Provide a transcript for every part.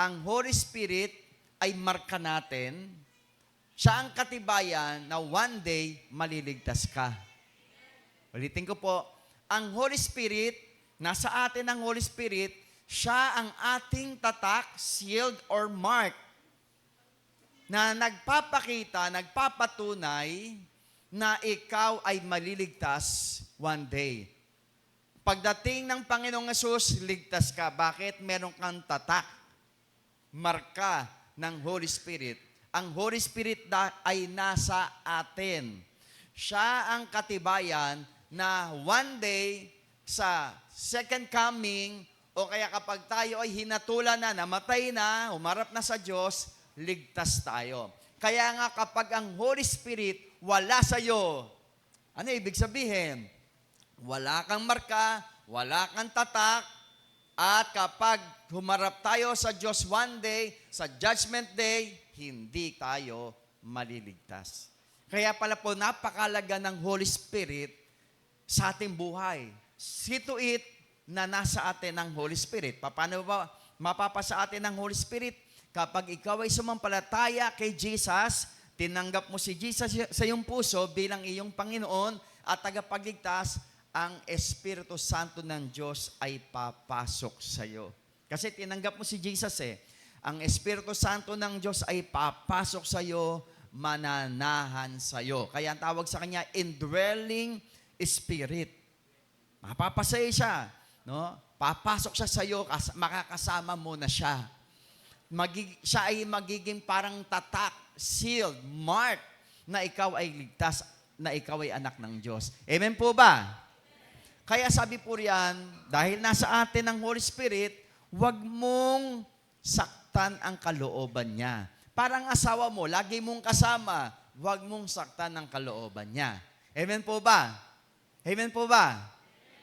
ang Holy Spirit ay marka natin. Siya ang katibayan na one day maliligtas ka. Ulitin ko po, ang Holy Spirit, nasa atin ang Holy Spirit, siya ang ating tatak, sealed or mark na nagpapakita, nagpapatunay na ikaw ay maliligtas one day. Pagdating ng Panginoong Yesus, ligtas ka. Bakit? Meron kang tatak, marka ng Holy Spirit. Ang Holy Spirit ay nasa atin. Siya ang katibayan na one day sa second coming o kaya kapag tayo ay hinatulan na, namatay na, humarap na sa Diyos, ligtas tayo. Kaya nga kapag ang Holy Spirit wala sa iyo, ano ibig sabihin? Wala kang marka, wala kang tatak, at kapag humarap tayo sa Diyos one day, sa Judgment Day, hindi tayo maliligtas. Kaya pala po, napakalaga ng Holy Spirit sa ating buhay. See to it na nasa atin ang Holy Spirit. Paano ba mapapasa atin ang Holy Spirit? Kapag ikaw ay sumampalataya kay Jesus, tinanggap mo si Jesus sa iyong puso bilang iyong Panginoon at tagapagligtas, ang Espiritu Santo ng Diyos ay papasok sa iyo. Kasi tinanggap mo si Jesus Ang Espiritu Santo ng Diyos ay papasok sa iyo, mananahan sa iyo. Kaya ang tawag sa Kanya, indwelling Spirit. Mapapasaya siya. No? Papasok siya sa iyo, makakasama mo na siya. Siya ay magiging parang tatak, sealed, mark, na ikaw ay ligtas, na ikaw ay anak ng Diyos. Amen po ba? Kaya sabi po riyan, dahil nasa atin ang Holy Spirit, huwag mong saktan ang kalooban niya. Parang asawa mo, lagi mong kasama, huwag mong saktan ang kalooban niya. Amen po ba? Amen po ba?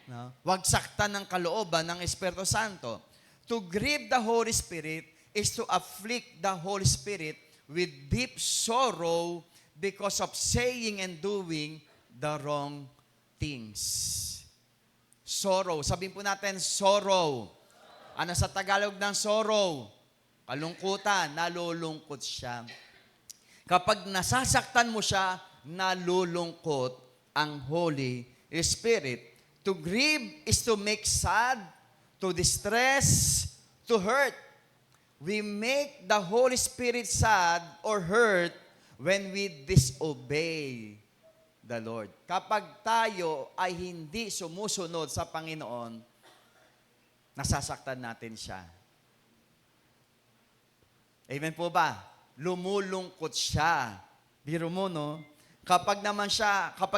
No? Huwag saktan ang kalooban ng Espiritu Santo. To grieve the Holy Spirit is to afflict the Holy Spirit with deep sorrow because of saying and doing the wrong things. Sorrow. Sabihin po natin, sorrow. Ano sa Tagalog ng sorrow? Kalungkutan. Nalulungkot siya. Kapag nasasaktan mo siya, nalulungkot ang Holy Spirit. To grieve is to make sad, to distress, to hurt. We make the Holy Spirit sad or hurt when we disobey the Lord. Kapag tayo ay hindi sumusunod sa Panginoon, nasasaktan natin siya. Amen po ba? Lumulungkot siya. Biro mo, no? Kapag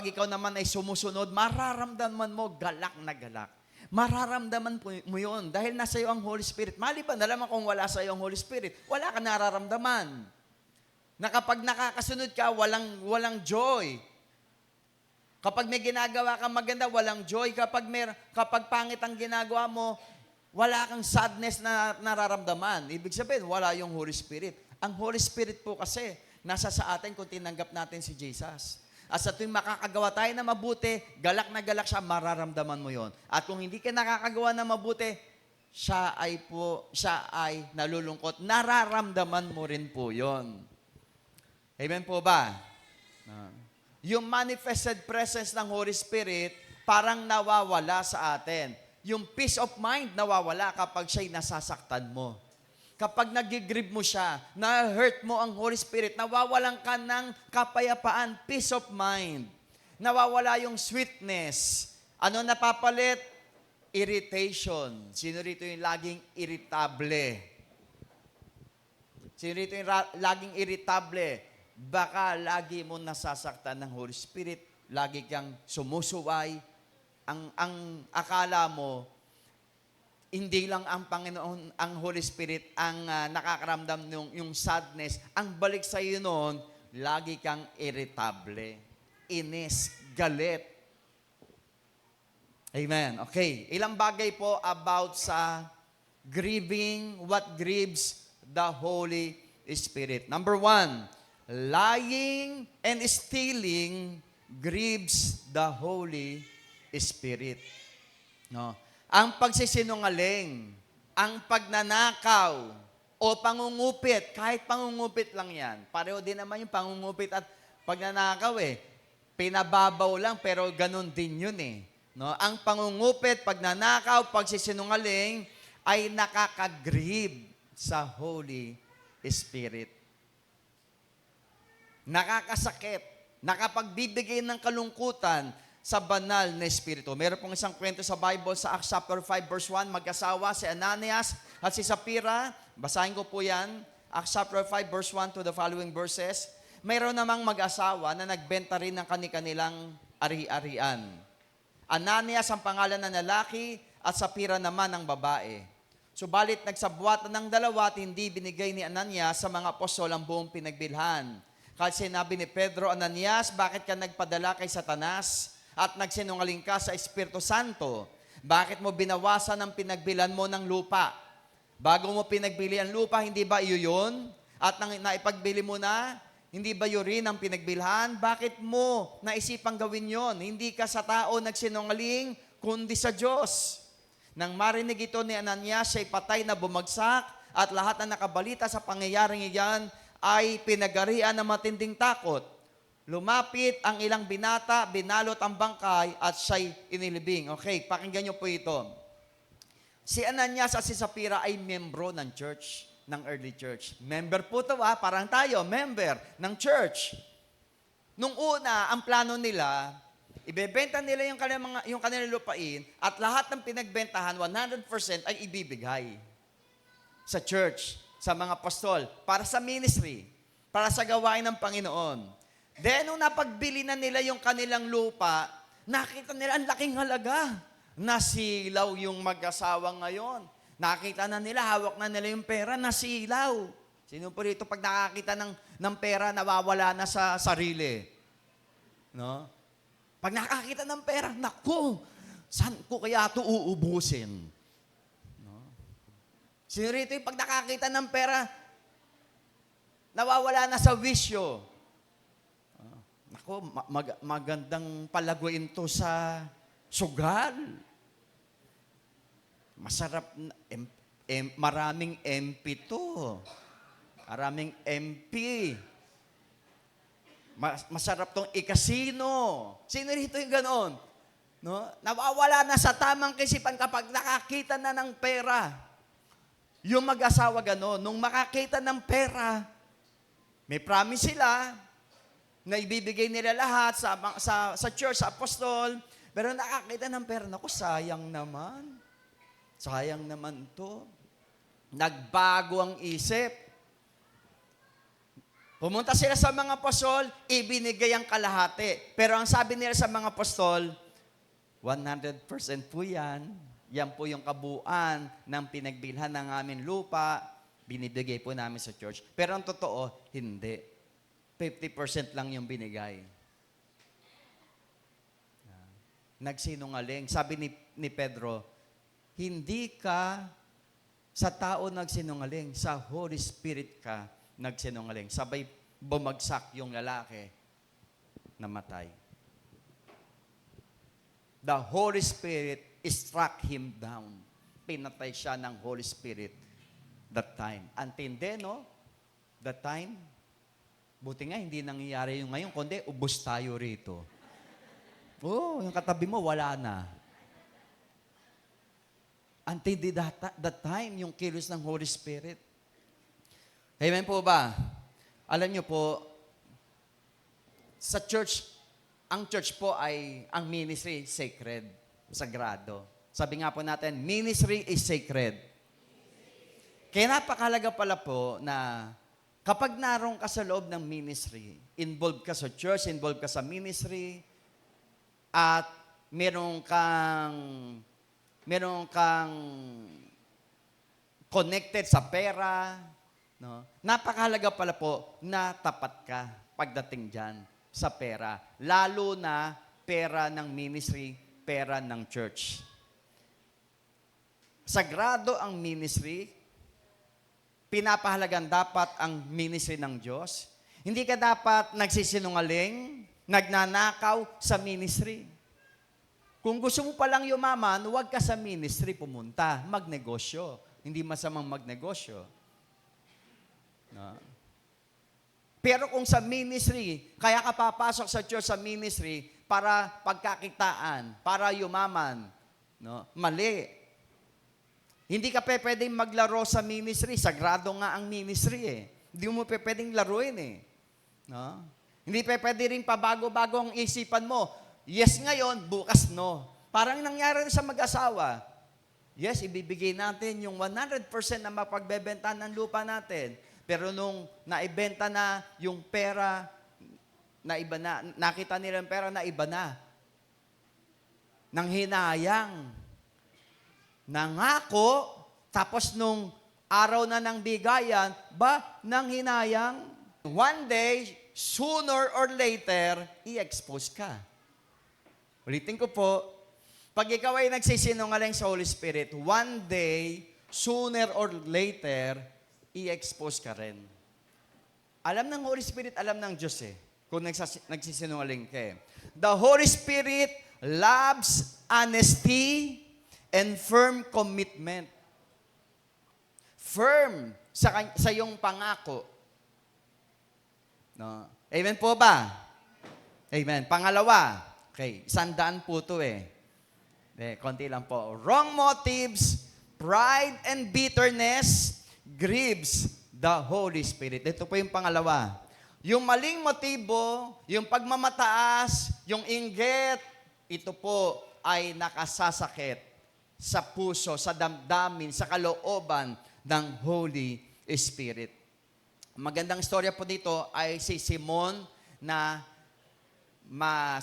ikaw naman ay sumusunod, mararamdaman mo galak na galak. Mararamdaman mo yun dahil nasa iyo ang Holy Spirit. Maliban na lamang kung wala sa iyo ang Holy Spirit, wala ka nararamdaman. Na kapag nakakasunod ka, walang joy. Kapag may ginagawa kang maganda, walang joy. Kapag pangit ang ginagawa mo, wala kang sadness na nararamdaman. Ibig sabihin, wala yung Holy Spirit. Ang Holy Spirit po kasi, nasa sa atin kung tinanggap natin si Jesus. At sa tuwing makakagawa tayo na mabuti, galak na galak siya, mararamdaman mo yon. At kung hindi ka nakakagawa na mabuti, siya ay nalulungkot. Nararamdaman mo rin po yon. Amen po ba? Yung manifested presence ng Holy Spirit, parang nawawala sa atin. Yung peace of mind nawawala kapag siya'y nasasaktan mo. Kapag nag-grieve mo siya, na-hurt mo ang Holy Spirit, nawawalan ka ng kapayapaan, peace of mind. Nawawala yung sweetness. Ano napapalit? Irritation. Sino rito yung laging irritable? Sino rito yung laging irritable? Baka lagi mo nasasaktan ng Holy Spirit, lagi kang sumusuway. Ang akala mo, hindi lang ang Panginoon, ang Holy Spirit, ang nakakaramdam yung sadness. Ang balik sa iyo noon, lagi kang irritable, inis, galit. Amen. Okay. Ilang bagay po about sa grieving, what grieves the Holy Spirit. Number 1, lying and stealing grieves the Holy Spirit. No? Ang pagsisinungaling, ang pagnanakaw, O pangungupit, kahit pangungupit lang yan. Pareho din naman yung pangungupit at pagnanakaw eh. Pinababaw lang pero ganun din yun eh. No? Ang pangungupit, pagnanakaw, pagsisinungaling ay nakakagrieve sa Holy Spirit. Nakakasakit, nakapagbibigay ng kalungkutan sa banal na Espiritu. Meron pong isang kwento sa Bible sa Acts chapter 5 verse 1, mag-asawa si Ananias at si Sapphira. Basahin ko po yan, Acts chapter 5 verse 1 to the following verses. Mayroon namang mag-asawa na nagbenta rin ng kanilang ari-arian. Ananias ang pangalan ng lalaki at Sapphira naman ang babae. Subalit nagsabwatan ng dalawa at hindi binigay ni Ananias sa mga apostol ang buong pinagbilhan. Kasi sinabi ni Pedro, Ananias, bakit ka nagpadala kay Satanas at nagsinungaling ka sa Espiritu Santo? Bakit mo binawasan ang pinagbilan mo ng lupa? Bago mo pinagbili ang lupa, hindi ba iyo yun? At naipagbili mo na, hindi ba yun rin ang pinagbilhan? Bakit mo naisipang gawin yon? Hindi ka sa tao nagsinungaling, kundi sa Diyos. Nang marinig ito ni Ananias, siya'y patay na bumagsak at lahat na nakabalita sa pangyayaring iyan ay pinagarian ng matinding takot. Lumapit ang ilang binata, binalot ang bangkay at siya'y inilibing. Okay, pakinggan niyo po ito. Si Ananias at si Sapphira ay membro ng church, ng early church. Member po ito parang tayo, member ng church. Nung una, ang plano nila, ibebenta nila yung kanilang lupain at lahat ng pinagbentahan, 100% ay ibibigay sa church, sa mga apostol, para sa ministry, para sa gawain ng Panginoon. Then, nung napagbili na nila yung kanilang lupa, nakita nila ang laking halaga. Nasilaw yung mag-asawa ngayon. Nakita na nila, hawak na nila yung pera, nasilaw. Sino po rito pag nakakita ng pera, nawawala na sa sarili? No? Pag nakakita ng pera, naku, saan ko kaya ito uubusin? No? Sino rito yung pag nakakita ng pera, nawawala na sa wisyo? Naku, magandang palaguin to sa sugal. Masarap, maraming MP to. Maraming MP. Masarap tong ikasino. Sino rito yung ganon? No? Nawawala na sa tamang kisipan kapag nakakita na ng pera. Yung mag-asawa ganon, nung makakita ng pera, may promise sila na ibibigay nila lahat sa church, sa apostol, pero nakakita ng pera, naku, sayang naman. Sayang naman to. Nagbago ang isip. Pumunta sila sa mga apostol, ibinigay ang kalahati. Pero ang sabi nila sa mga apostol, 100% po yan. Yan po yung kabuuan ng pinagbilhan ng aming lupa, binibigay po namin sa church. Pero ang totoo, hindi. 50% lang yung binigay. Nagsinungaling. Sabi ni Pedro, hindi ka sa tao nagsinungaling, sa Holy Spirit ka nagsinungaling. Sabay bumagsak yung lalaki, namatay. The Holy Spirit struck him down. Pinatay siya ng Holy Spirit that time. Antindi, no? That time. Buti nga, hindi nangyayari yung ngayon, kundi ubos tayo rito. Oh, yung katabi mo, wala na. Antindi that time, yung kilos ng Holy Spirit. Amen po ba? Alam niyo po, sa church, ang church po ay, ang ministry, sacred, sagrado. Sabi nga po natin, ministry is sacred. Kaya napakahalaga pala po na kapag naroon ka sa loob ng ministry, involved ka sa church, involved ka sa ministry, at meron kang connected sa pera, no? Napakahalaga pala po na tapat ka pagdating dyan sa pera. Lalo na pera ng ministry, pera ng church. Sagrado ang ministry, pinapahalagan dapat ang ministry ng Diyos. Hindi ka dapat nagsisinungaling, nagnanakaw sa ministry. Kung gusto mo palang yumaman, huwag ka sa ministry pumunta. Magnegosyo. Hindi masamang magnegosyo. No? Pero kung sa ministry, kaya ka papasok sa church sa ministry para pagkakitaan, para yumaman, no? Mali. Hindi ka pwedeng maglaro sa ministry. Sagrado nga ang ministry eh. Hindi mo pwedeng laruin eh. No? Hindi pwede rin pabago-bago ang isipan mo. Yes ngayon, bukas no. Parang nangyari sa mag-asawa. Yes, ibibigay natin yung 100% na mapagbebenta ng lupa natin. Pero nung naibenta na yung pera, na iba na, nakita nila yung pera na iba na. Nang hinayang. Nangako, tapos nung araw na ng bigayan, nang hinayang, one day, sooner or later, i-expose ka. Ulitin ko po, pag ikaw ay nagsisinungaling sa Holy Spirit, one day, sooner or later, i-expose ka rin. Alam ng Holy Spirit, alam ng Diyos eh, kung nagsisinungaling ka eh. The Holy Spirit loves honesty and firm commitment. Firm sa iyong pangako. No? Amen po ba? Amen. Pangalawa, okay, 100 po ito eh. Konti lang po. Wrong motives, pride and bitterness grieves the Holy Spirit. Ito po yung pangalawa. Yung maling motibo, yung pagmamataas, yung inggit, ito po ay nakasasakit sa puso, sa damdamin, sa kalooban ng Holy Spirit. Magandang istorya po dito ay si Simon na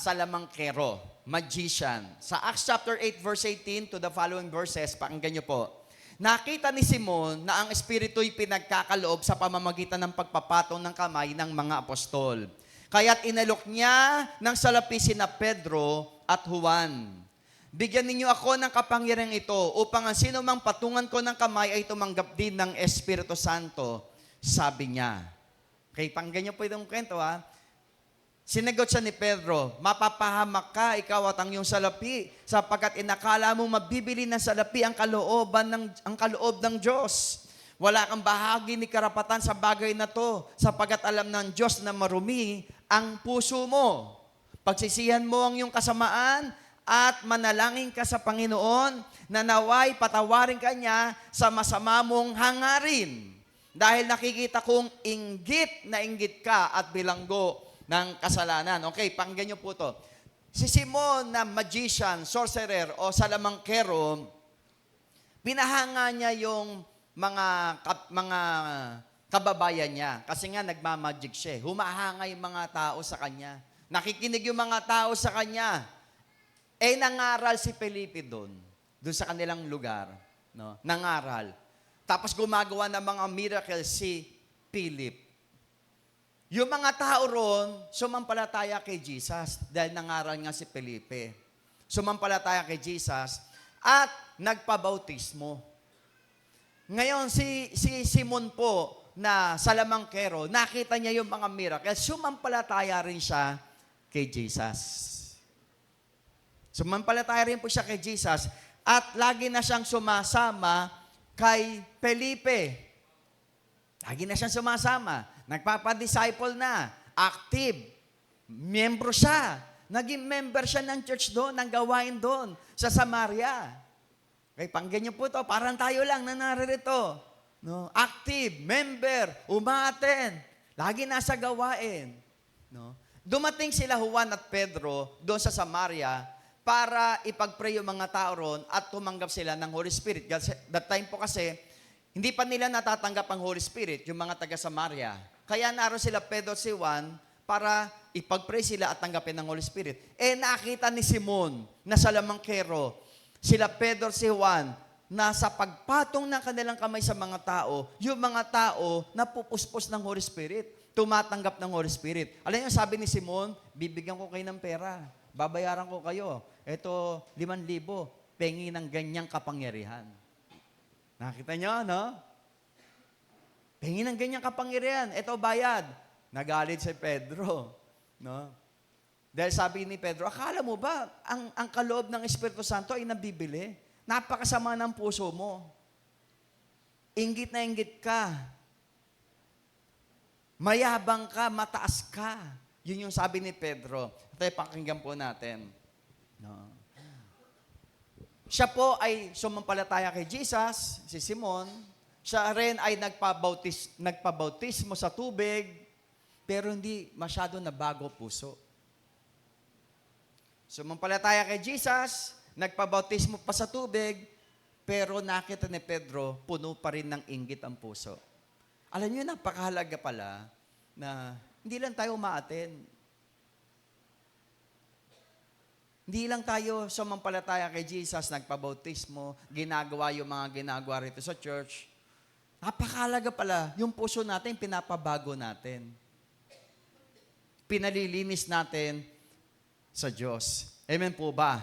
salamangkero, magician. Sa Acts chapter 8 verse 18 to the following verses, pakinggan niyo po. Nakita ni Simon na ang Espiritu'y pinagkakaloob sa pamamagitan ng pagpapatong ng kamay ng mga apostol. Kaya't inalok niya ng salapi sina Pedro at Juan. Bigyan ninyo ako ng kapangyarihang ito upang ang sino mang patungan ko ng kamay ay tumanggap din ng Espiritu Santo, sabi niya. Okay, pakinggan niyo po itong kwento ha. Sinagot siya ni Pedro, mapapahamak ka, ikaw at ang iyong salapi, sapagkat inakala mo mabibili ng salapi ang kaloob ng Diyos. Wala kang bahagi ni karapatan sa bagay na to, sapagkat alam ng Diyos na marumi ang puso mo. Pagsisihan mo ang iyong kasamaan at manalangin ka sa Panginoon na naway patawarin ka niya sa masama mong hangarin. Dahil nakikita kong inggit na inggit ka at bilanggo ng kasalanan. Okay, pakinggan niyo po to. Si Simon na magician, sorcerer o salamangkero, pinahanga niya yung mga kababayan niya. Kasi nga nagmamagic siya. Humahanga yung mga tao sa kanya. Nakikinig yung mga tao sa kanya. Nangaral si Felipe doon sa kanilang lugar. No? Nangaral. Tapos gumagawa ng mga miracles si Philip. Yung mga tao ron, sumampalataya kay Jesus dahil nangaral nga si Felipe. Sumampalataya kay Jesus at nagpabautismo. Ngayon, si Simon po na salamangkero, nakita niya yung mga miracles, sumampalataya rin siya kay Jesus. Sumampalataya rin po siya kay Jesus at lagi na siyang sumasama kay Felipe. Lagi na siyang sumasama. Nagpapadisciple na. Active. Miyembro siya. Naging member siya ng church doon, ng gawain doon, sa Samaria. Okay, pakinggan niyo po ito. Parang tayo lang na naririto. No? Active, member, umaten. Lagi nasa gawain. No? Dumating sila Juan at Pedro doon sa Samaria para ipag-pray yung mga tao ron at tumanggap sila ng Holy Spirit. That time po kasi, hindi pa nila natatanggap ang Holy Spirit, yung mga taga-Samaria. Kaya naroon sila Pedro at si Juan para ipag-pray sila at tanggapin ng Holy Spirit. Nakita ni Simon na salamangkero, sila Pedro at si Juan, na sa pagpatong ng kanilang kamay sa mga tao, yung mga tao napupuspos ng Holy Spirit, tumatanggap ng Holy Spirit. Alam niyo, sabi ni Simon, bibigyan ko kayo ng pera. Babayaran ko kayo. Ito, 5,000. Pengi ng ganyang kapangyarihan. Nakita niyo, no? Pengi ng ganyang kapangyarihan. Ito, bayad. Nagalit si Pedro. No? Dahil sabi ni Pedro, akala mo ba, ang kaloob ng Espiritu Santo ay nabibili? Napakasama ng puso mo. Inggit na inggit ka. Mayabang ka, mataas ka. Yun yung sabi ni Pedro. Ito pakinggan po natin. No. Siya po ay sumampalataya kay Jesus, si Simon. Siya rin ay nagpabautismo sa tubig, pero hindi masyado nabago puso. Sumampalataya kay Jesus, nagpabautismo pa sa tubig, pero nakita ni Pedro, puno pa rin ng inggit ang puso. Alam niyo, napakahalaga pala na hindi lang tayo umaaten. Hindi lang tayo sumampalataya kay Jesus, nagpabautismo, ginagawa yung mga ginagawa rito sa church. Napakahalaga pala, yung puso natin, pinapabago natin. Pinalilinis natin sa Diyos. Amen po ba?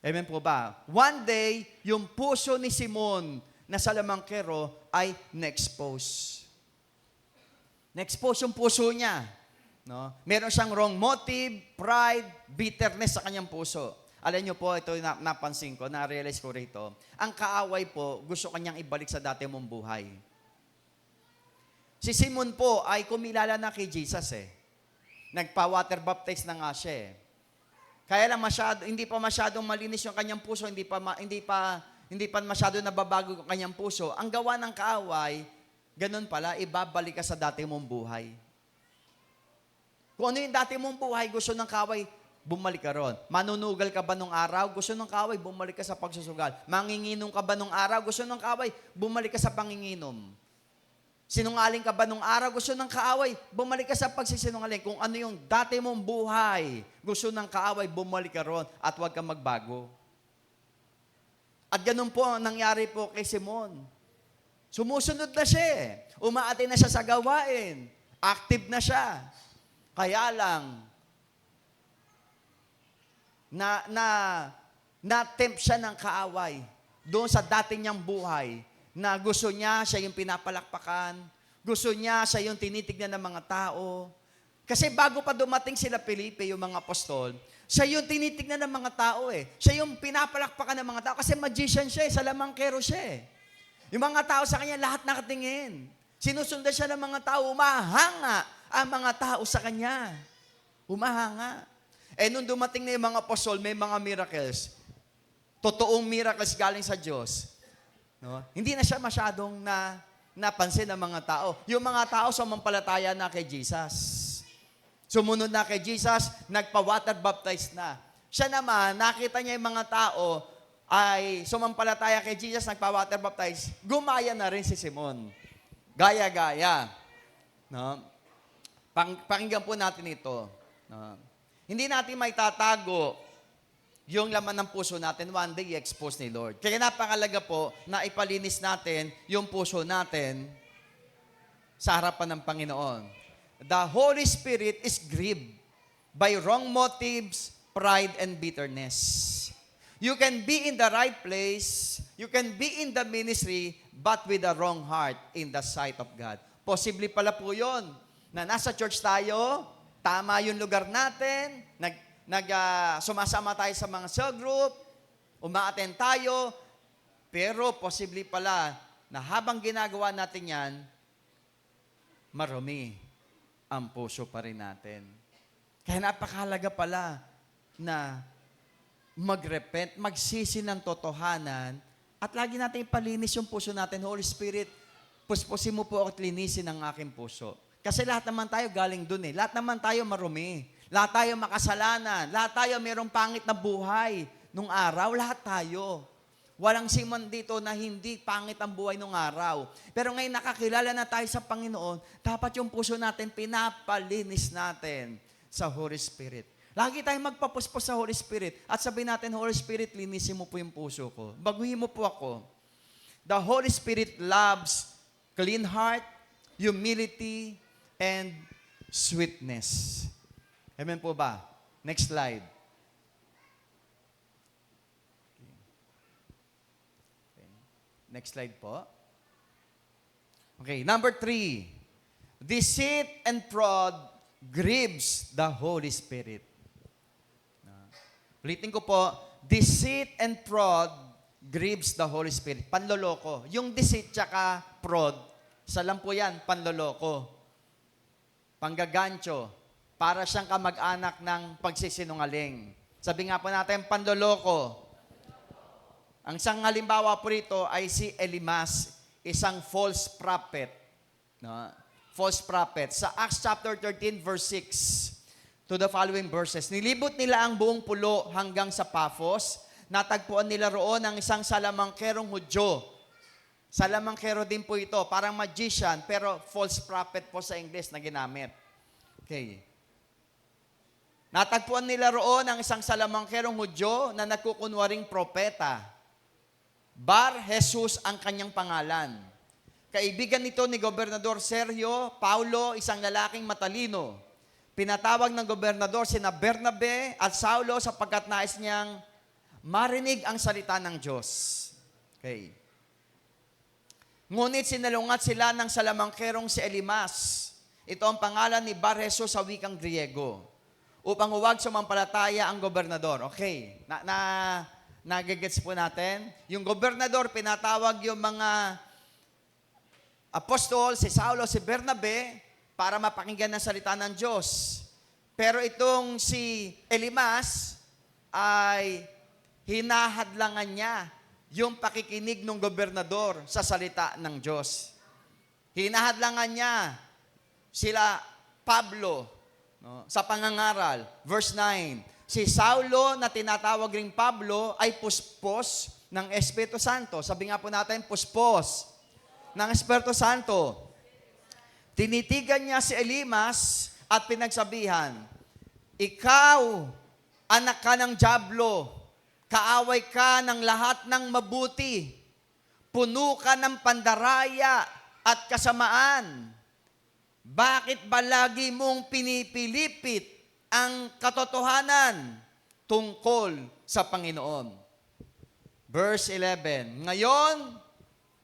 Amen po ba? One day, yung puso ni Simon na salamangkero ay na-expose. Na-expose yung puso niya. No? Meron siyang wrong motive, pride, bitterness sa kanyang puso. Alam niyo po, ito napansin ko, na-realize ko rito. Ang kaaway po, gusto kanyang ibalik sa dati mong buhay. Si Simon po ay kumilala na kay Jesus eh. Nagpa-water baptize na nga siya eh. Kaya lang hindi pa masyadong malinis yung kanyang puso, hindi pa masyado nababago yung kanyang puso. Ang gawa ng kaaway, ganun pala, ibabalik ka sa dati mong buhay. Kung ano yung dati mong buhay, gusto ng kaaway, bumalik ka ron. Manunugal ka ba nung araw? Gusto ng kaaway, bumalik ka sa pagsusugal. Manginginom ka ba nung araw? Gusto ng kaaway, bumalik ka sa panginginom. Sinungaling ka ba nung araw? Gusto ng kaaway, bumalik ka sa pagsisinungaling. Kung ano yung dati mong buhay, gusto ng kaaway, bumalik ka ron at huwag kang magbago. At ganun po ang nangyari po kay Simon. Sumusunod na siya eh. Umaate na siya sa gawain. Active na siya. Kaya lang, na-tempt siya ng kaaway doon sa dati niyang buhay na gusto niya, siya yung pinapalakpakan, gusto niya, siya yung tinitignan ng mga tao. Kasi bago pa dumating sila Felipe, yung mga apostol, siya yung tinitignan ng mga tao eh. Siya yung pinapalakpakan ng mga tao kasi magician siya eh, salamangkero siya eh. Yung mga tao sa kanya, lahat nakatingin. Sinusundan siya ng mga tao, umahanga ang mga tao sa kanya. Umahanga. Eh, nung dumating na yung mga apostol, may mga miracles. Totoong miracles galing sa Diyos. No? Hindi na siya masyadong napansin ng mga tao. Yung mga tao sumampalataya na kay Jesus. Sumunod na kay Jesus, nagpa-water baptize na. Siya naman, nakita niya yung mga tao ay sumampalataya kay Jesus, nagpa-water baptize, gumaya na rin si Simon. Gaya-gaya. No? Pakinggan po natin ito. No? Hindi natin may tatago yung laman ng puso natin, one day i-expose ni Lord. Kaya napakalaga po na ipalinis natin yung puso natin sa harapan ng Panginoon. The Holy Spirit is grieved by wrong motives, pride, and bitterness. You can be in the right place, you can be in the ministry, but with the wrong heart in the sight of God. Posible pala po yun, na nasa church tayo, tama yung lugar natin, sumasama tayo sa mga cell group, umaattend tayo, pero posible pala na habang ginagawa natin yan, marumi ang puso pa rin natin. Kaya napakahalaga pala na mag-repent, magsisi ng totohanan, at lagi natin ipalinis yung puso natin. Holy Spirit, puspusin mo po at linisin ang aking puso. Kasi lahat naman tayo galing dun eh. Lahat naman tayo marumi. Lahat tayo makasalanan. Lahat tayo mayroong pangit na buhay nung araw. Lahat tayo. Walang Simon dito na hindi pangit ang buhay nung araw. Pero ngayon nakakilala na tayo sa Panginoon, dapat yung puso natin pinapalinis natin sa Holy Spirit. Lagi tayong magpapuspos sa Holy Spirit at sabihin natin, Holy Spirit, linisin mo po yung puso ko. Baguhin mo po ako. The Holy Spirit loves clean heart, humility, and sweetness. Amen po ba? Next slide. Okay. Next slide po. Okay, number 3. Deceit and fraud grieves the Holy Spirit. Ulitin ko po, deceit and fraud grieves the Holy Spirit. Panloloko. Yung deceit tsaka fraud, isa lang po yan, panloloko. panggagancho, para siyang kamag-anak ng pagsisinungaling. Sabi nga po natin, panloloko. Ang isang halimbawa po rito ay si Elimas, isang false prophet. No? False prophet. Sa Acts chapter 13 verse 6 to the following verses, nilibot nila ang buong pulo hanggang sa Paphos. Natagpuan nila roon ang isang salamangkerong Hudyo. Salamangkero din po ito, parang magician, pero false prophet po sa English na ginamit. Okay. Natagpuan nila roon ang isang salamangkerong Hudyo na nagkukunwaring propeta. Bar Jesus ang kanyang pangalan. Kaibigan nito ni Gobernador Sergio Paulo, isang lalaking matalino. Pinatawag ng gobernador sina Bernabe at Saulo sapagkat nais niyang marinig ang salita ng Diyos. Okay. Ngunit sinalungat sila ng salamangkerong si Elimas. Ito ang pangalan ni Bar Jesus sa wikang Griego. Upang huwag sumampalataya ang gobernador. Okay. Nagigets po natin. Yung gobernador, pinatawag yung mga apostol, si Saulo, si Bernabe, para mapakinggan ng salita ng Diyos. Pero itong si Elimas ay hinahadlangan niya yung pakikinig ng gobernador sa salita ng Diyos. Hinahadlangan niya sila Pablo, no, sa pangangaral. Verse 9, si Saulo na tinatawag ring Pablo ay puspos ng Espiritu Santo. Sabi nga po natin, puspos ng Espiritu Santo. Tinitigan niya si Elimas at pinagsabihan, ikaw, anak ka ng dyablo, kaaway ka ng lahat ng mabuti, puno ka ng pandaraya at kasamaan. Bakit ba lagi mong pinipilipit ang katotohanan tungkol sa Panginoon? Verse 11, ngayon,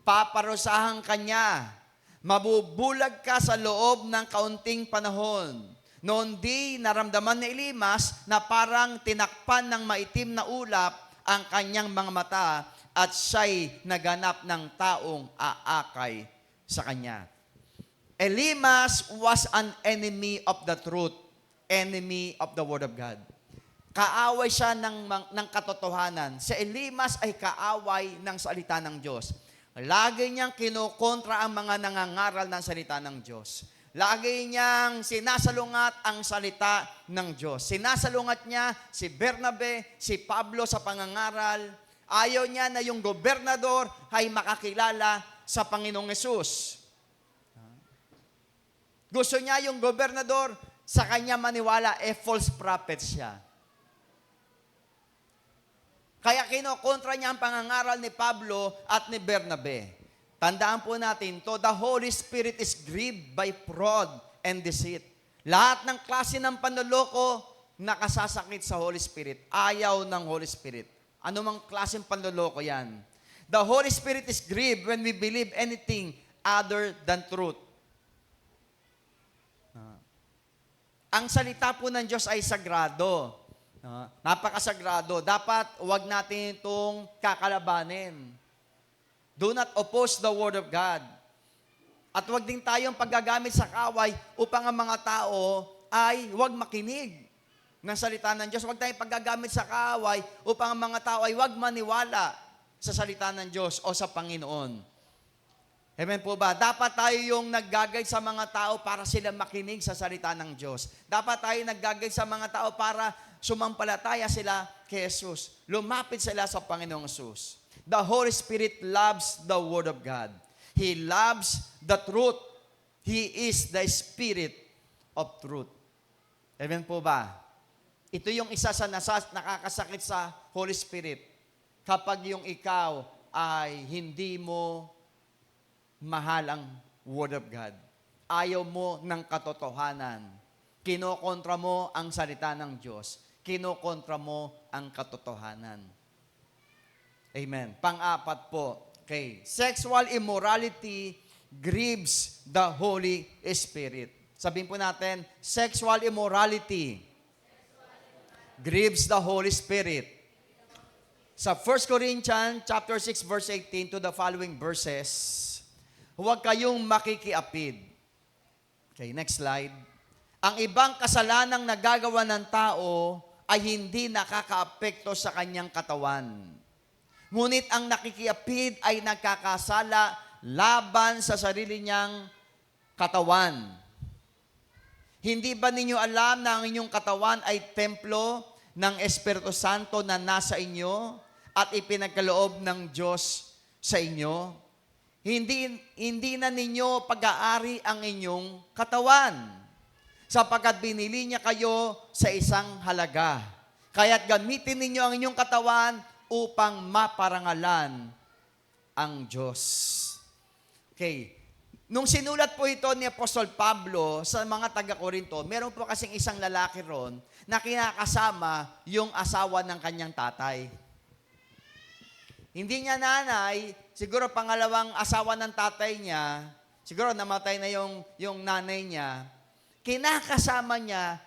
paparusahan ka niya, mabubulag ka sa loob ng kaunting panahon. Noon di naramdaman ni Elimas na parang tinakpan ng maitim na ulap ang kanyang mga mata at siya'y naganap ng taong aakay sa kanya. Elimas was an enemy of the truth, enemy of the Word of God. Kaaway siya ng katotohanan. Si Elimas ay kaaway ng salita ng Diyos. Lagi niyang kinukontra ang mga nangangaral ng salita ng Diyos. Lagi niyang sinasalungat ang salita ng Diyos. Sinasalungat niya si Bernabe, si Pablo sa pangangaral. Ayaw niya na yung gobernador ay makakilala sa Panginoong Hesus. Gusto niya yung gobernador sa kanya maniwala, false prophet siya. Kaya kinokontra niya ang pangangaral ni Pablo at ni Bernabe. Tandaan po natin to, the Holy Spirit is grieved by fraud and deceit. Lahat ng klase ng panloloko nakasasakit sa Holy Spirit. Ayaw ng Holy Spirit. Ano mang klaseng panloloko yan? The Holy Spirit is grieved when we believe anything other than truth. Ang salita po ng Diyos ay sagrado. Napakasagrado. Dapat huwag natin itong kakalabanin. Do not oppose the Word of God. At huwag din tayong paggagamit sa kaway upang ang mga tao ay huwag makinig ng salita ng Diyos. Huwag tayong paggagamit sa kaway upang ang mga tao ay huwag maniwala sa salita ng Diyos o sa Panginoon. Amen po ba? Dapat tayo yung nag-guide sa mga tao para sila makinig sa salita ng Diyos. Dapat tayo nag-guide sa mga tao para sumampalataya sila kay Jesus. Lumapit sila sa Panginoong Jesus. The Holy Spirit loves the Word of God. He loves the truth. He is the Spirit of truth. Amen po ba? Ito yung isa sa nakakasakit sa Holy Spirit. Kapag yung ikaw ay hindi mo mahal ang Word of God. Ayaw mo ng katotohanan. Kinokontra mo ang salita ng Diyos. Kinokontra mo ang katotohanan. Amen. Pang-apat po, okay. Sexual immorality grieves the Holy Spirit. Sabihin po natin, sexual immorality grieves the Holy Spirit. Sa 1 Corinthians chapter 6 verse 18 to the following verses, huwag kayong makikiapid. Okay, next slide. Ang ibang kasalanang nagagawa ng tao ay hindi nakakaapekto sa kanyang katawan. Ngunit ang nakikiapid ay nagkakasala laban sa sarili niyang katawan. Hindi ba ninyo alam na ang inyong katawan ay templo ng Espiritu Santo na nasa inyo at ipinagkaloob ng Diyos sa inyo? Hindi na ninyo pag-aari ang inyong katawan, sapagkat binili niya kayo sa isang halaga. Kaya't gamitin ninyo ang inyong katawan upang maparangalan ang Diyos. Okay. Nung sinulat po ito ni Apostol Pablo sa mga taga-Korinto, meron po kasing isang lalaki ron na kinakasama yung asawa ng kanyang tatay. Hindi niya nanay, siguro pangalawang asawa ng tatay niya, siguro namatay na yung nanay niya, kinakasama niya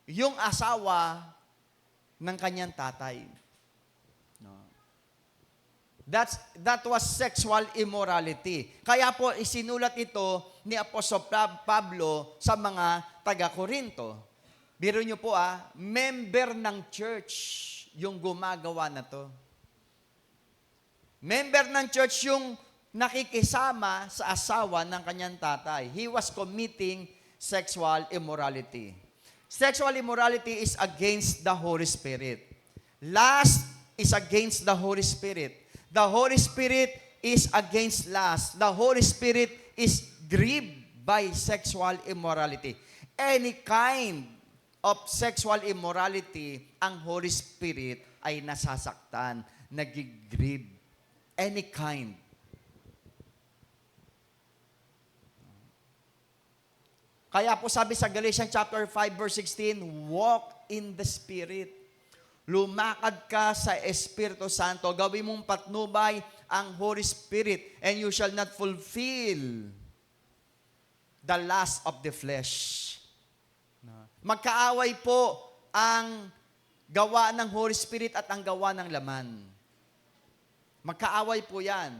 yung asawa ng kanyang tatay. No. That was sexual immorality. Kaya po isinulat ito ni Apostol Pablo sa mga taga-Korinto. Biro niyo po member ng church yung gumagawa na to. Member ng church yung nakikisama sa asawa ng kanyang tatay. He was committing sexual immorality. Sexual immorality is against the Holy Spirit. Lust is against the Holy Spirit. The Holy Spirit is against lust. The Holy Spirit is grieved by sexual immorality. Any kind of sexual immorality, ang Holy Spirit ay nasasaktan, nagigrieve. Any kind. Kaya po sabi sa Galatians chapter 5 verse 16, walk in the Spirit. Lumakad ka sa Espiritu Santo. Gawin mong patnubay ang Holy Spirit and you shall not fulfill the lust of the flesh. Magkaaway po ang gawa ng Holy Spirit at ang gawa ng laman. Magkaaway po yan.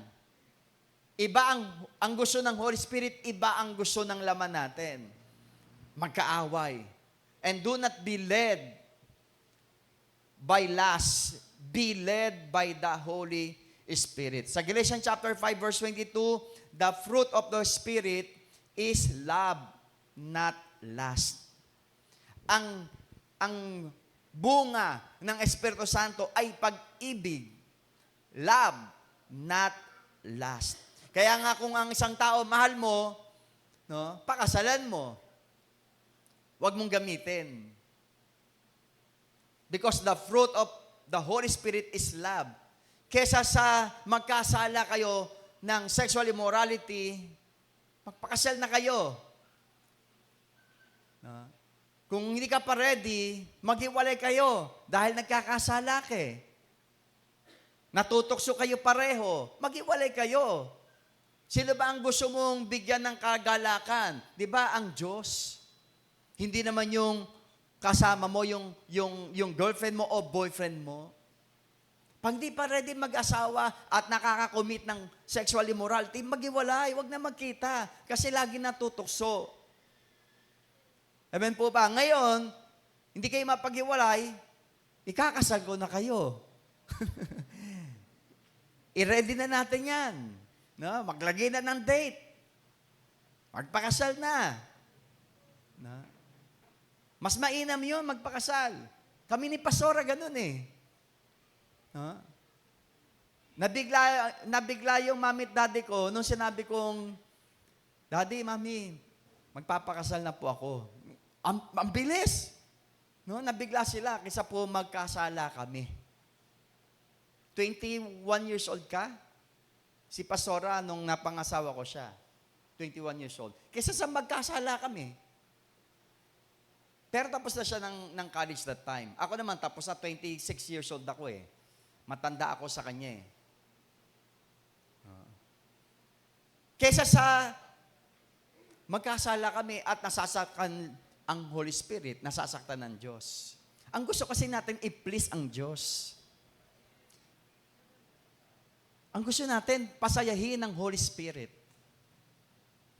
Iba ang gusto ng Holy Spirit, iba ang gusto ng laman natin. Magkaaway. And do not be led by lust, be led by the Holy Spirit. Sa Galatians chapter 5 verse 22, the fruit of the Spirit is love, not lust. Ang bunga ng Espiritu Santo ay pag-ibig, love, not lust. Kaya nga kung ang isang tao mahal mo, no, pakasalan mo. Huwag mong gamitin. Because the fruit of the Holy Spirit is love. Kesa sa magkasala kayo ng sexual immorality, magpakasal na kayo. Kung hindi ka pa ready, maghiwalay kayo dahil nagkakasala ka eh. Natutokso kayo pareho, maghiwalay kayo. Sino ba ang gusto mong bigyan ng kagalakan? Di ba ang Diyos? Hindi naman yung kasama mo, yung girlfriend mo o boyfriend mo. Pag di pa ready mag-asawa at nakakakomit ng sexual immorality, maghiwalay, wag na magkita. Kasi lagi natutokso. Amen po ba? Ngayon, hindi kayo mapaghiwalay, ikakasal ko na kayo. I-ready na natin yan. No? Maglagay na ng date. Magpakasal na. No? Mas mainam yun, magpakasal. Kami ni Pastora, ganun eh. No? Nabigla yung mami at daddy ko nung sinabi kong, Daddy, Mami, magpapakasal na po ako. Ang bilis. No? Nabigla sila kaysa po magkasala kami. 21 years old ka? Si Pastora, nung napangasawa ko siya, 21 years old. Kaysa sa magkasala kami. Pero tapos na siya ng college that time. Ako naman, tapos na 26 years old ako eh. Matanda ako sa kanya eh. Kesa sa magkasala kami at nasasaktan ang Holy Spirit, nasasaktan ng Diyos. Ang gusto kasi natin i-please ang Diyos. Ang gusto natin, pasayahin ng Holy Spirit.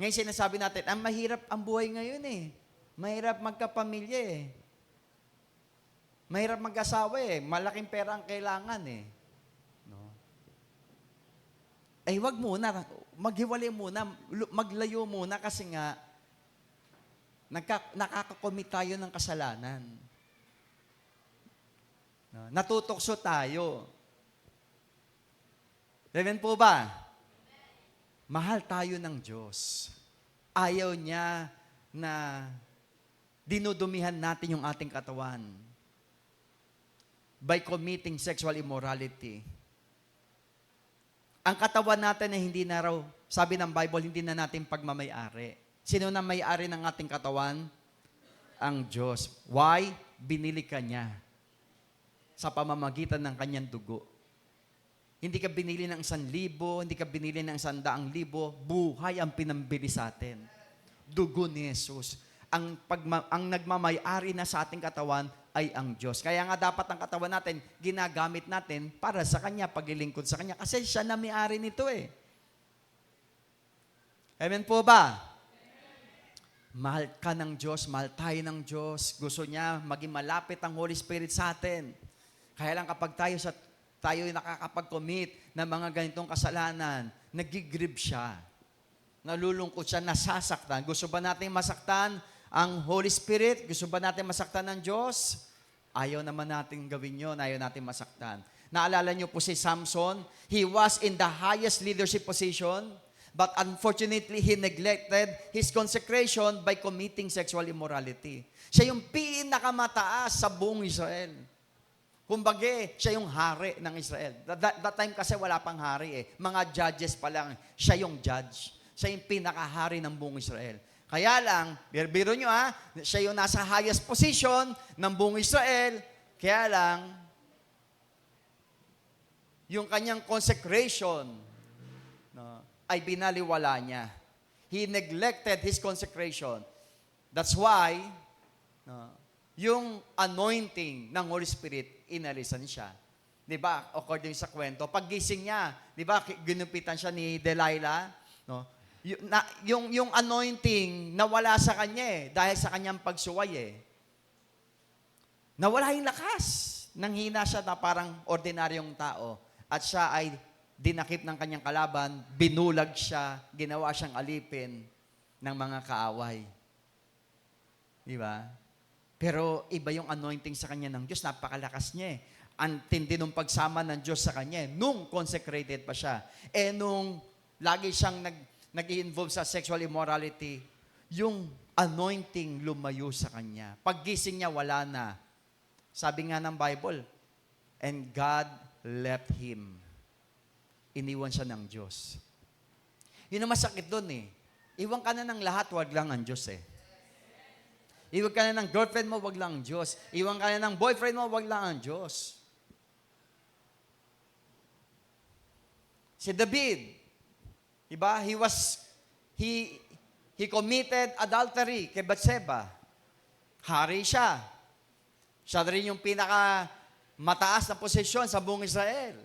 Ngayon sinasabi natin, ang mahirap ang buhay ngayon eh. Mahirap magkapamilya eh. Mahirap mag-asawa eh. Malaking pera ang kailangan eh. No? Eh, wag muna. Maghiwalay muna. Maglayo muna kasi nga, nakakakomit tayo ng kasalanan. No? Natutokso tayo. Amen po ba? Mahal tayo ng Diyos. Ayaw niya na dinudumihan natin yung ating katawan by committing sexual immorality. Ang katawan natin ay hindi na raw, sabi ng Bible, hindi na natin pagmamayari. Sino na may-ari ng ating katawan? Ang Diyos. Why? Binili ka niya sa pamamagitan ng kanyang dugo. Hindi ka binili ng 1,000, hindi ka binili ng 100,000, buhay ang pinambili sa atin. Dugo ni Jesus. Ang nagmamay-ari na sa ating katawan ay ang Diyos. Kaya nga dapat ang katawan natin, ginagamit natin para sa Kanya, paglilingkod sa Kanya. Kasi siya na may-ari nito eh. Amen po ba? Mahal ka ng Diyos, mahal tayo ng Diyos. Gusto niya maging malapit ang Holy Spirit sa atin. Kaya lang kapag tayo nakakapag-commit ng mga ganitong kasalanan, nagigrieve siya. Nalulungkot siya, nasasaktan. Gusto ba natin masaktan ang Holy Spirit? Gusto ba natin masaktan ng Diyos? Ayaw naman natin gawin yun. Ayaw natin masaktan. Naalala niyo po si Samson? He was in the highest leadership position, but unfortunately, he neglected his consecration by committing sexual immorality. Siya yung pinakamataas sa buong Israel. Kumbaga, siya yung hari ng Israel. That time kasi wala pang hari eh. Mga judges pa lang. Siya yung judge. Siya yung pinakahari ng buong Israel. Kaya lang, biro nyo siya yung nasa highest position ng buong Israel. Kaya lang, yung kanyang consecration ay binaliwala niya. He neglected his consecration. That's why, yung anointing ng Holy Spirit, inalisan siya. Diba? According sa kwento, paggising niya, diba, ginupitan siya ni Delilah, no? Yung anointing nawala sa kanya dahil sa kanyang pagsuway Nawala yung lakas. Nanghina siya na parang ordinaryong tao. At siya ay dinakip ng kanyang kalaban, binulag siya, ginawa siyang alipin ng mga kaaway. Di ba? Pero iba yung anointing sa kanya ng Diyos, napakalakas niya Ang tindi ng pagsama ng Diyos sa kanya nung consecrated pa siya. Nung lagi siyang nag-i-involve sa sexual immorality, yung anointing lumayo sa kanya. Paggising niya, wala na. Sabi nga ng Bible, and God left him. Iniwan siya ng Diyos. Yun ang masakit doon Iwan ka na ng lahat, wag lang ang Diyos Iwan ka na ng girlfriend mo, wag lang ang Diyos. Iwan ka na ng boyfriend mo, wag lang ang Diyos. Si David, diba? He committed adultery kay Bathsheba. Hari siya. Siya rin yung mataas na posisyon sa buong Israel.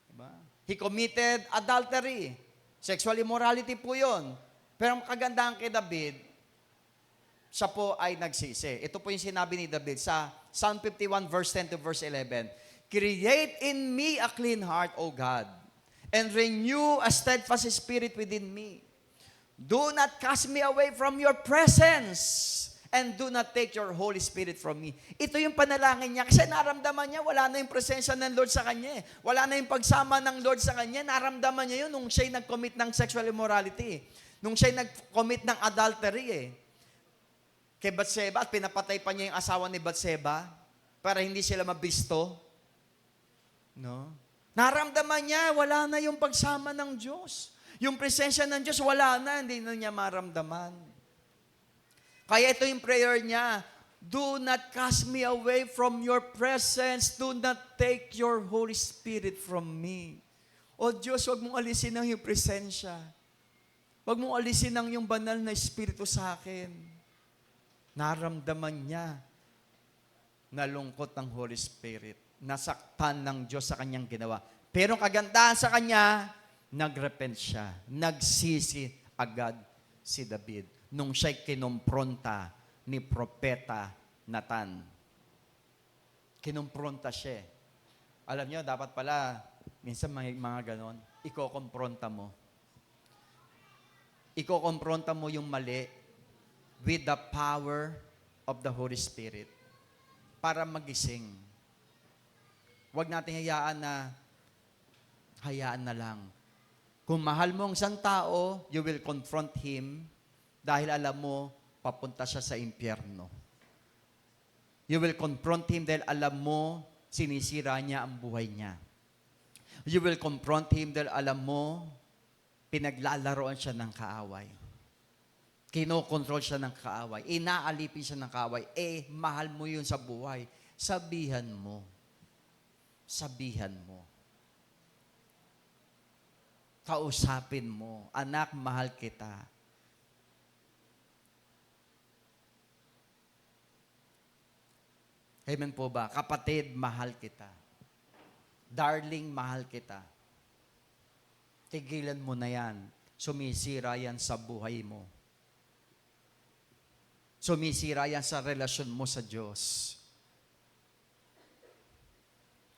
Diba? He committed adultery. Sexual immorality po yun. Pero ang kagandahan kay David, siya po ay nagsisi. Ito po yung sinabi ni David sa Psalm 51 verse 10 to verse 11. Create in me a clean heart, O God, and renew a steadfast spirit within me. Do not cast me away from your presence, and do not take your Holy Spirit from me. Ito yung panalangin niya kasi naramdaman niya wala na yung presensya ng Lord sa kanya. Wala na yung pagsama ng Lord sa kanya. Naramdaman niya yun nung siya'y nag-commit ng sexual immorality. Nung siya'y nag-commit ng adultery Kay Bathsheba, at pinapatay pa niya yung asawa ni Bathsheba para hindi sila mabisto. No? Naramdaman niya, wala na yung pagsama ng Diyos. Yung presensya ng Diyos, wala na, hindi na niya maramdaman. Kaya ito yung prayer niya, do not cast me away from your presence. Do not take your Holy Spirit from me. O Diyos, huwag mong alisin ang iyong presensya. Huwag mong alisin ang iyong banal na Espiritu sa akin. Naramdaman niya, nalungkot ang Holy Spirit. Nasaktan ng Diyos sa kanyang ginawa. Pero kagandahan sa kanya, nagrepent siya. Nagsisi agad si David nung siya'y kinompronta ni Propeta Nathan. Kinumpronta siya. Alam niyo, dapat pala, minsan mga ganon, ikokompronta mo. Ikokompronta mo yung mali with the power of the Holy Spirit para magising. Huwag natin hayaan na lang. Kung mahal mo ang isang tao, you will confront him dahil alam mo, papunta siya sa impyerno. You will confront him dahil alam mo, sinisira niya ang buhay niya. You will confront him dahil alam mo, pinaglalaroan siya ng kaaway. Kinokontrol siya ng kaaway. Inaalipin siya ng kaaway. Mahal mo yun sa buhay. Sabihan mo. Sabihan mo. Kausapin mo. Anak, mahal kita. Amen po ba? Kapatid, mahal kita. Darling, mahal kita. Tigilan mo na yan. Sumisira yan sa buhay mo. Sumisira yan sa relasyon mo sa Diyos.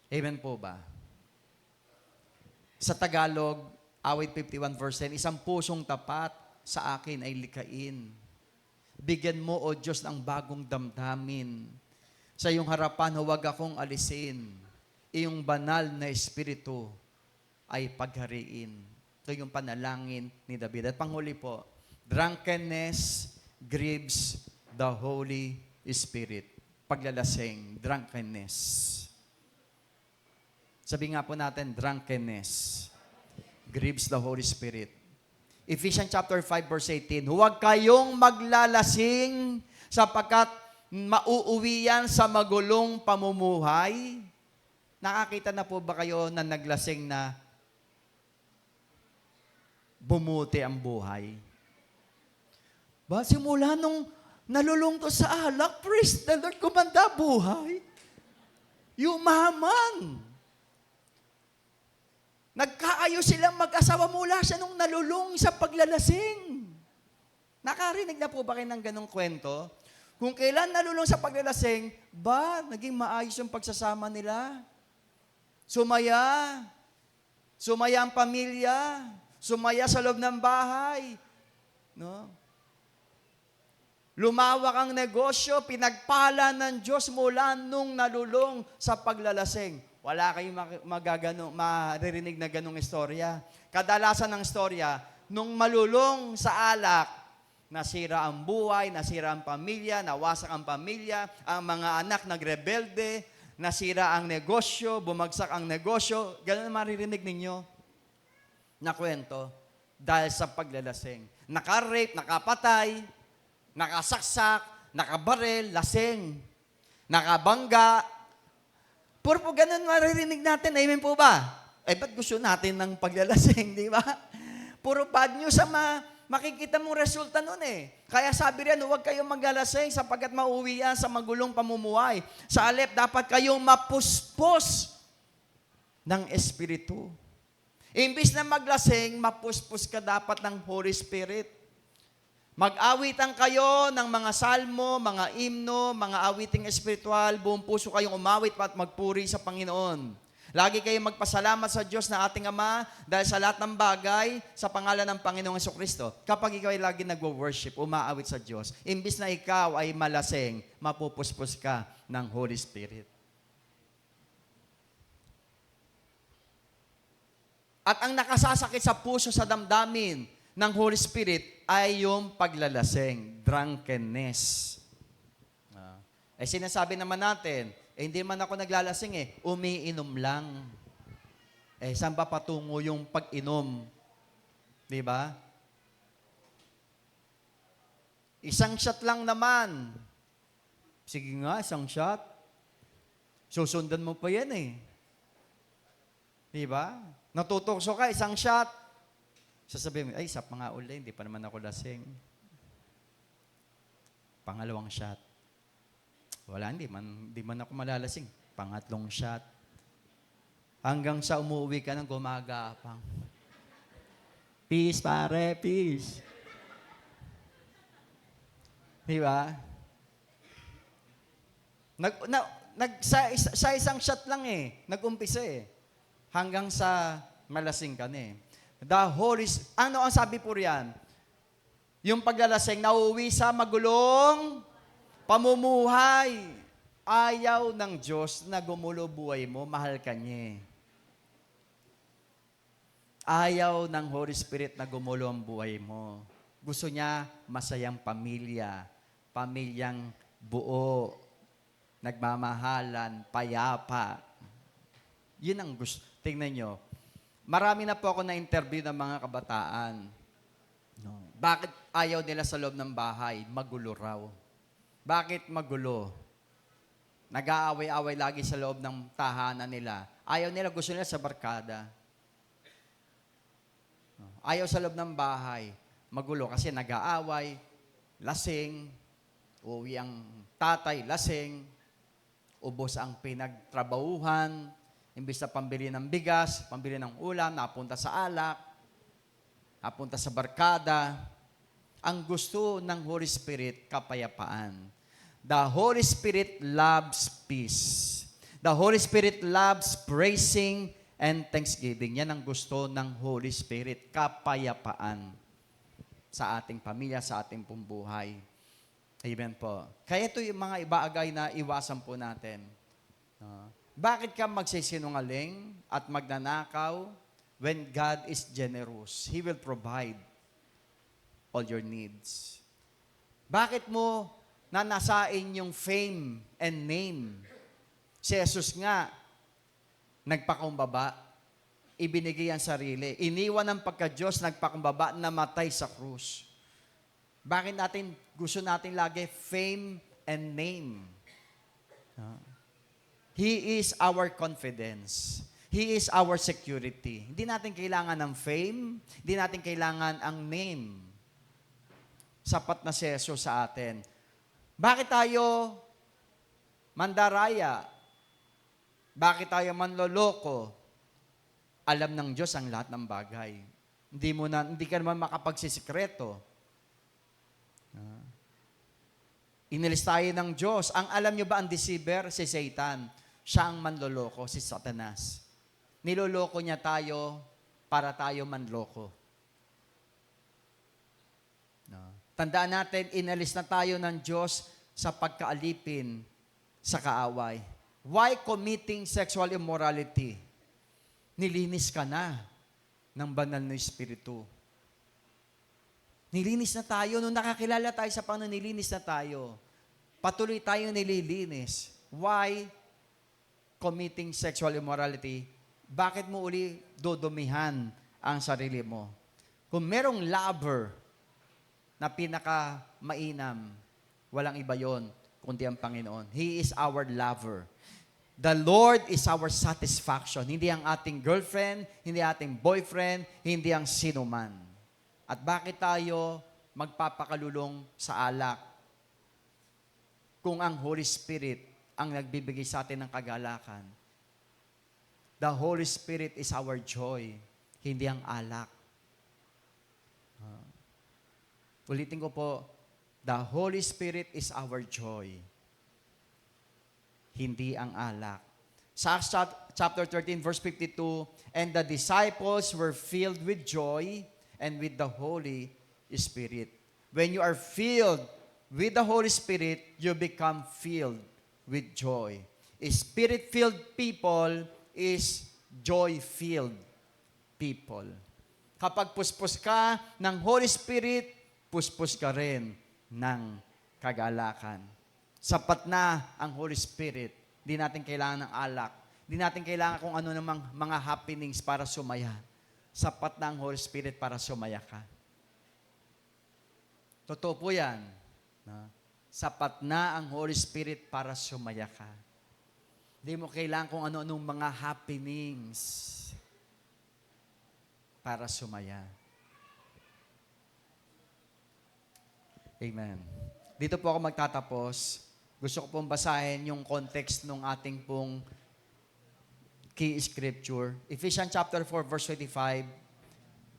Amen po ba? Sa Tagalog, awit 51 verse 10, isang pusong tapat sa akin ay likain. Bigyan mo, O Diyos, ng bagong damdamin. Sa iyong harapan, huwag akong alisin. Iyong banal na espiritu ay paghariin. Ito yung panalangin ni David. At panghuli po, drunkenness grieves the Holy Spirit. Paglalasing, drunkenness. Sabi nga po natin, drunkenness grieves the Holy Spirit. Ephesians chapter 5 verse 18, huwag kayong maglalasing sapagkat mauuwi yan sa magulong pamumuhay. Nakakita na po ba kayo na naglasing na bumuti ang buhay? Ba, simula nung nalulung to sa alak, praise the Lord, kumanda buhay. Yumaman. Nagkaayos silang mag-asawa mula siya nung nalulung sa paglalasing. Nakarinig na po ba kayo ng ganong kwento? Kung kailan nalulung sa paglalasing, naging maayos yung pagsasama nila. Sumaya. Sumaya ang pamilya. Sumaya sa loob ng bahay. No? Lumawak ang negosyo, pinagpala ng Diyos mula nung nalulung sa paglalasing. Wala kayong maririnig na ganong istorya. Kadalasan ng istorya, nung malulung sa alak, nasira ang buhay, nasira ang pamilya, nawasak ang pamilya, ang mga anak nagrebelde, nasira ang negosyo, bumagsak ang negosyo. Ganun ang maririnig ninyo na kwento dahil sa paglalasing. Naka-rape, nakapatay, nakasaksak, nakabarel, lasing, nakabangga. Puro po ganun maririnig natin. Amen po ba? Ba't gusto natin ng paglalasing, di ba? Puro bad news ang makikita mong resulta nun eh. Kaya sabi rin, huwag kayong maglalasing sapagkat mauwi yan sa magulong pamumuhay. Sa alep, dapat kayong mapuspos ng Espiritu. Imbis na maglasing, mapuspos ka dapat ng Holy Spirit. Mag-awitan kayo ng mga salmo, mga himno, mga awiting espiritual, buong puso kayong umawit at magpuri sa Panginoon. Lagi kayong magpasalamat sa Diyos na ating Ama dahil sa lahat ng bagay sa pangalan ng Panginoong Jesucristo. Kapag ikaw ay lagi nagwo-worship, umaawit sa Diyos, imbis na ikaw ay malasing, mapupuspos ka ng Holy Spirit. At ang nakasasakit sa puso, sa damdamin ng Holy Spirit ay yung paglalasing, drunkenness. Sinasabi naman natin, hindi man ako naglalasing umiinom lang. Saan ba patungo yung pag-inom? Di ba? Isang shot lang naman. Sige nga, isang shot. Susundan mo pa yan Di ba? Natutokso ka, isang shot. Sasabihin mo, sa pa nga uli, hindi pa naman ako lasing. Pangalawang shot. Wala, hindi man ako malalasing. Pangatlong shot. Hanggang sa umuwi ka ng gumagapang. Peace, pare, peace. Di ba? Sa isang shot lang nag-umpisa hanggang sa malasing ka na ano ang sabi po riyan? Yung paglalasing, nauuwi sa magulong pamumuhay. Ayaw ng Diyos na gumulo buhay mo, mahal ka niya. Ayaw ng Holy Spirit na gumulo ang buhay mo. Gusto niya masayang pamilya, pamilyang buo, nagmamahalan, payapa. Yun ang gusto. Tingnan nyo, marami na po ako na-interview ng mga kabataan. No. Bakit ayaw nila sa loob ng bahay? Magulo raw. Bakit magulo? Nag-aaway-away lagi sa loob ng tahanan nila. Ayaw nila, gusto nila sa barkada. Ayaw sa loob ng bahay. Magulo kasi nag-aaway, lasing, uwi ang tatay, lasing, ubos ang pinagtrabahuhan, imbis na pambili ng bigas, pambili ng ulam, napunta sa alak, napunta sa barkada. Ang gusto ng Holy Spirit, kapayapaan. The Holy Spirit loves peace. The Holy Spirit loves praising and thanksgiving. Yan ang gusto ng Holy Spirit, kapayapaan sa ating pamilya, sa ating pambuhay. Amen po. Kaya ito yung mga ibaagay na iwasan po natin. Bakit ka magsisinungaling at magnanakaw when God is generous? He will provide all your needs. Bakit mo nanasain yung fame and name? Si Jesus nga, nagpakumbaba, ibinigay ang sarili. Iniwan ng pagka-Diyos, nagpakumbaba, namatay sa krus. Bakit gusto natin lagi fame and name? He is our confidence. He is our security. Hindi natin kailangan ng fame, hindi natin kailangan ang name. Sapat na si Jesus sa atin. Bakit tayo mandaraya? Bakit tayo manloloko? Alam ng Diyos ang lahat ng bagay. Hindi ka naman makapagsisikreto. Inilis tayo ng Diyos. Ang alam nyo ba ang deceiver? Si Satan. Siya ang manloloko, si Satanas. Niloloko niya tayo para tayo manloko. Tandaan natin, inalis na tayo ng Diyos sa pagkaalipin sa kaaway. Why committing sexual immorality? Nilinis ka na ng banal na Espiritu. Nilinis na tayo. Nung nakakilala tayo sa Panginoon, nilinis na tayo. Patuloy tayong nililinis. Why committing sexual immorality? Bakit mo uli dodomihan ang sarili mo? Kung merong lover na pinaka-mainam, walang iba yon kundi ang Panginoon. He is our lover. The Lord is our satisfaction. Hindi ang ating girlfriend, hindi ating boyfriend, hindi ang sinuman. At bakit tayo magpapakalulong sa alak? Kung ang Holy Spirit ang nagbibigay sa atin ng kagalakan. The Holy Spirit is our joy, hindi ang alak. Ulitin ko po, the Holy Spirit is our joy, hindi ang alak. Sa Acts chapter 13, verse 52, and the disciples were filled with joy and with the Holy Spirit. When you are filled with the Holy Spirit, you become filled with joy. Spirit-filled people is joy-filled people. Kapag puspos ka ng Holy Spirit, puspos ka rin ng kagalakan. Sapat na ang Holy Spirit. Hindi natin kailangan ng alak. Hindi natin kailangan kung ano namang mga happenings para sumaya. Sapat na ang Holy Spirit para sumaya ka. Totoo po yan. Sapat na ang Holy Spirit para sumaya ka. Hindi mo kailangan kung ano-anong mga happenings para sumaya. Amen. Dito po ako magtatapos. Gusto ko pong basahin yung context ng ating pong key scripture. Ephesians chapter 4, verse 25.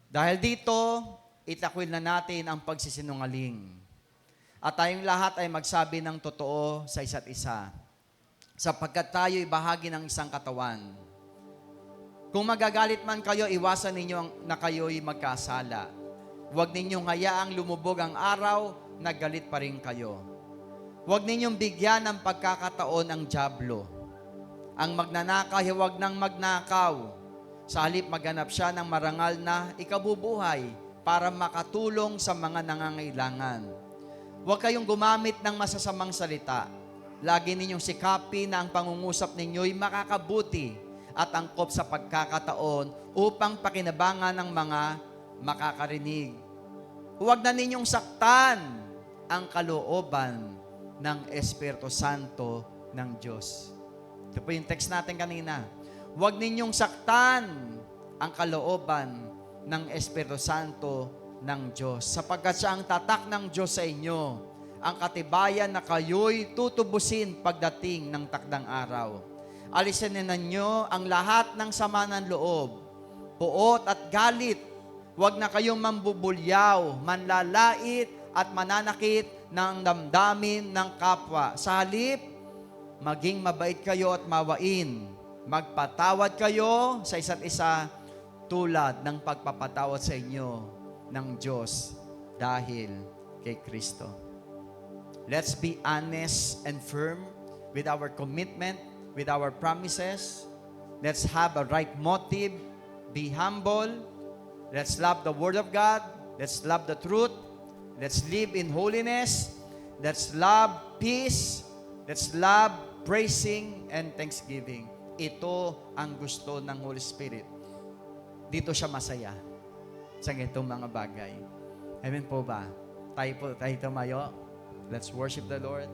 Dahil dito, itakwil na natin ang pagsisinungaling. At tayong lahat ay magsabi ng totoo sa isa't isa. sapagkat tayo'y bahagi ng isang katawan. Kung magagalit man kayo, iwasan ninyo na kayo'y magkasala. Huwag ninyong hayaang lumubog ang araw na galit pa rin kayo. Huwag ninyong bigyan ng pagkakataon ang dyablo. Ang magnanakaw, huwag nang magnakaw. Sa halip maghanap siya ng marangal na ikabubuhay para makatulong sa mga nangangailangan. Huwag kayong gumamit ng masasamang salita. Lagi ninyong sikapin na ang pangungusap ninyo'y makakabuti at angkop sa pagkakataon upang pakinabangan ng mga makakarinig. Huwag na ninyong saktan ang kalooban ng Espiritu Santo ng Diyos. Ito po yung text natin kanina. Huwag ninyong saktan ang kalooban ng Espiritu Santo ng Diyos, sapagkat siya ang tatak ng Diyos sa inyo, ang katibayan na kayo'y tutubusin pagdating ng takdang araw. Alisin ninyo ang lahat ng sama ng loob, puot at galit. Huwag na kayong mambubulyaw, manlalait at mananakit ng damdamin ng kapwa. Sa halip, maging mabait kayo at mawain. Magpatawad kayo sa isa't isa tulad ng pagpapatawad sa inyo ng Diyos dahil kay Kristo. Let's be honest and firm with our commitment, with our promises. Let's have a right motive. Be humble. Let's love the Word of God. Let's love the truth. Let's live in holiness. Let's love peace. Let's love praising and thanksgiving. Ito ang gusto ng Holy Spirit. Dito siya masaya sa itong mga bagay. Amen po ba? Tayo tumayo. Let's worship the Lord.